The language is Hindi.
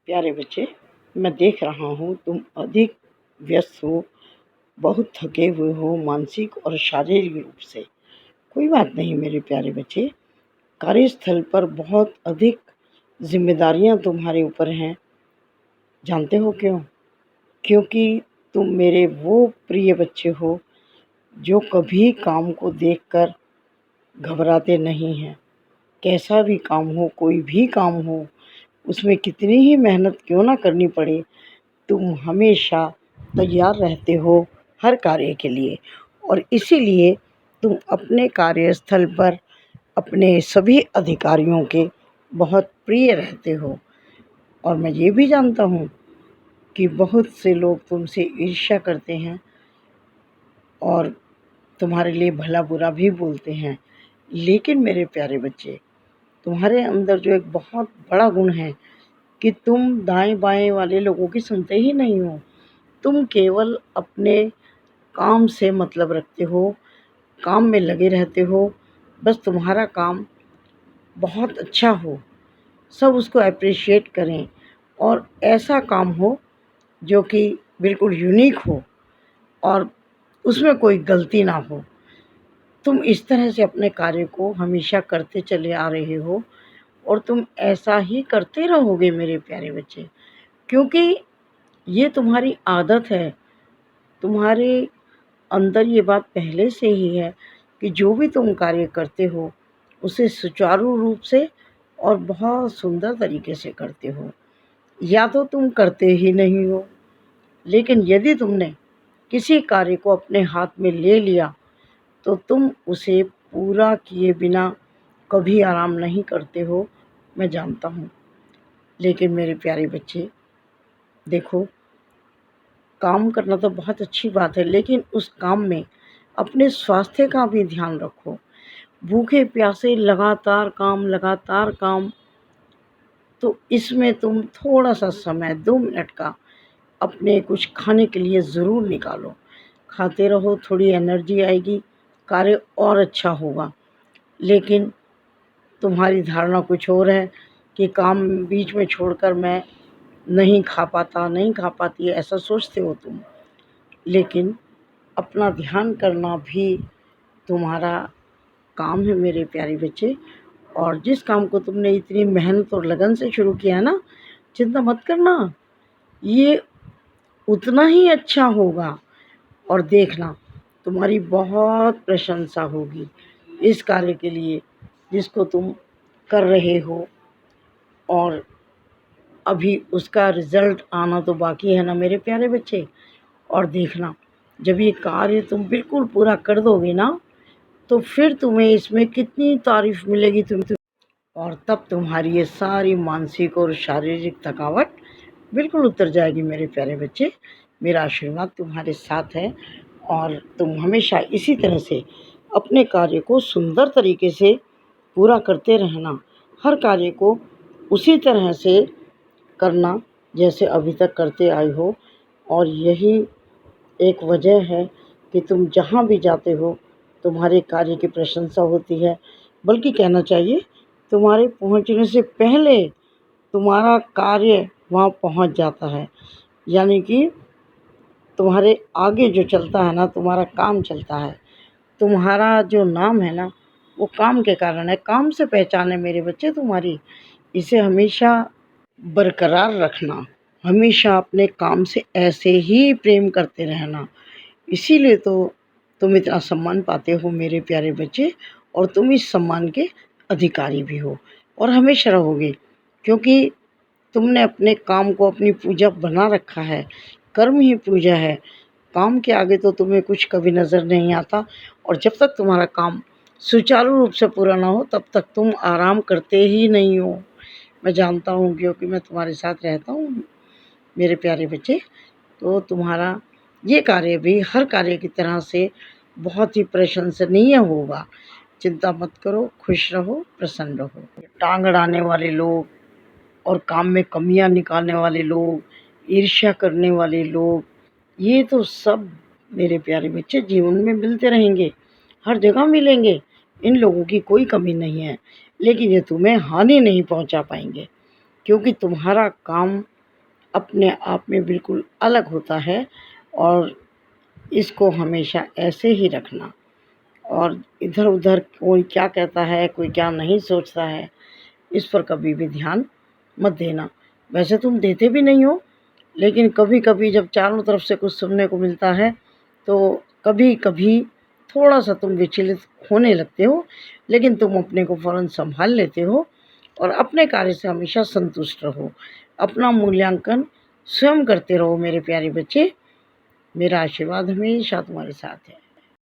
प्यारे बच्चे, मैं देख रहा हूँ तुम अधिक व्यस्त हो, बहुत थके हुए हो मानसिक और शारीरिक रूप से। कोई बात नहीं मेरे प्यारे बच्चे, कार्यस्थल पर बहुत अधिक जिम्मेदारियाँ तुम्हारे ऊपर हैं। जानते हो क्यों? क्योंकि तुम मेरे वो प्रिय बच्चे हो जो कभी काम को देखकर घबराते नहीं हैं। कैसा भी काम हो, कोई भी काम हो, उसमें कितनी ही मेहनत क्यों ना करनी पड़े, तुम हमेशा तैयार रहते हो हर कार्य के लिए। और इसीलिए तुम अपने कार्यस्थल पर अपने सभी अधिकारियों के बहुत प्रिय रहते हो। और मैं ये भी जानता हूँ कि बहुत से लोग तुमसे ईर्ष्या करते हैं और तुम्हारे लिए भला बुरा भी बोलते हैं। लेकिन मेरे प्यारे बच्चे, तुम्हारे अंदर जो एक बहुत बड़ा गुण है कि तुम दाएं बाएं वाले लोगों की सुनते ही नहीं हो। तुम केवल अपने काम से मतलब रखते हो, काम में लगे रहते हो। बस तुम्हारा काम बहुत अच्छा हो, सब उसको एप्रिशिएट करें और ऐसा काम हो जो कि बिल्कुल यूनिक हो और उसमें कोई गलती ना हो। तुम इस तरह से अपने कार्य को हमेशा करते चले आ रहे हो और तुम ऐसा ही करते रहोगे मेरे प्यारे बच्चे, क्योंकि ये तुम्हारी आदत है। तुम्हारे अंदर ये बात पहले से ही है कि जो भी तुम कार्य करते हो उसे सुचारू रूप से और बहुत सुंदर तरीके से करते हो। या तो तुम करते ही नहीं हो, लेकिन यदि तुमने किसी कार्य को अपने हाथ में ले लिया तो तुम उसे पूरा किए बिना कभी आराम नहीं करते हो, मैं जानता हूँ। लेकिन मेरे प्यारे बच्चे देखो, काम करना तो बहुत अच्छी बात है, लेकिन उस काम में अपने स्वास्थ्य का भी ध्यान रखो। भूखे प्यासे लगातार काम, तो इसमें तुम थोड़ा सा समय 2 मिनट का अपने कुछ खाने के लिए ज़रूर निकालो। खाते रहो, थोड़ी एनर्जी आएगी, कार्य और अच्छा होगा। लेकिन तुम्हारी धारणा कुछ और है कि काम बीच में छोड़कर मैं नहीं खा पाती, ऐसा सोचते हो तुम। लेकिन अपना ध्यान करना भी तुम्हारा काम है मेरे प्यारे बच्चे। और जिस काम को तुमने इतनी मेहनत और लगन से शुरू किया है ना, चिंता मत करना, ये उतना ही अच्छा होगा। और देखना, तुम्हारी बहुत प्रशंसा होगी इस कार्य के लिए जिसको तुम कर रहे हो। और अभी उसका रिज़ल्ट आना तो बाकी है ना मेरे प्यारे बच्चे। और देखना, जब ये कार्य तुम बिल्कुल पूरा कर दोगे ना, तो फिर तुम्हें इसमें कितनी तारीफ़ मिलेगी और तब तुम्हारी ये सारी मानसिक और शारीरिक थकावट बिल्कुल उतर जाएगी मेरे प्यारे बच्चे। मेरा आशीर्वाद तुम्हारे साथ है और तुम हमेशा इसी तरह से अपने कार्य को सुंदर तरीके से पूरा करते रहना। हर कार्य को उसी तरह से करना जैसे अभी तक करते आए हो। और यही एक वजह है कि तुम जहाँ भी जाते हो तुम्हारे कार्य की प्रशंसा होती है। बल्कि कहना चाहिए, तुम्हारे पहुँचने से पहले तुम्हारा कार्य वहाँ पहुँच जाता है। यानी कि तुम्हारे आगे जो चलता है ना, तुम्हारा काम चलता है। तुम्हारा जो नाम है ना, वो काम के कारण है। काम से पहचान है मेरे बच्चे तुम्हारी। इसे हमेशा बरकरार रखना, हमेशा अपने काम से ऐसे ही प्रेम करते रहना। इसीलिए तो तुम इतना सम्मान पाते हो मेरे प्यारे बच्चे, और तुम इस सम्मान के अधिकारी भी हो और हमेशा रहोगे, क्योंकि तुमने अपने काम को अपनी पूजा बना रखा है। कर्म ही पूजा है। काम के आगे तो तुम्हें कुछ कभी नज़र नहीं आता। और जब तक तुम्हारा काम सुचारू रूप से पूरा ना हो तब तक तुम आराम करते ही नहीं हो। मैं जानता हूँ, क्योंकि मैं तुम्हारे साथ रहता हूँ मेरे प्यारे बच्चे। तो तुम्हारा ये कार्य भी हर कार्य की तरह से बहुत ही प्रशंसनीय होगा। चिंता मत करो, खुश रहो, प्रसन्न रहो। टांग अड़ाने वाले लोग और काम में कमियां निकालने वाले लोग, ईर्ष्या करने वाले लोग, ये तो सब मेरे प्यारे बच्चे जीवन में मिलते रहेंगे, हर जगह मिलेंगे। इन लोगों की कोई कमी नहीं है, लेकिन ये तुम्हें हानि नहीं पहुंचा पाएंगे, क्योंकि तुम्हारा काम अपने आप में बिल्कुल अलग होता है और इसको हमेशा ऐसे ही रखना। और इधर-उधर कोई क्या कहता है, कोई क्या नहीं सोचता है, इस पर कभी भी ध्यान मत देना। वैसे तुम देते भी नहीं हो, लेकिन कभी-कभी जब चारों तरफ से कुछ सुनने को मिलता है, तो कभी-कभी थोड़ा-सा तुम विचलित होने लगते हो, लेकिन तुम अपने को फ़ौरन सँभाल लेते हो और अपने कार्य से हमेशा संतुष्ट रहो। अपना मूल्यांकन स्वयं करते रहो मेरे प्यारे बच्चे। मेरा आशीर्वाद हमेशा तुम्हारे साथ है।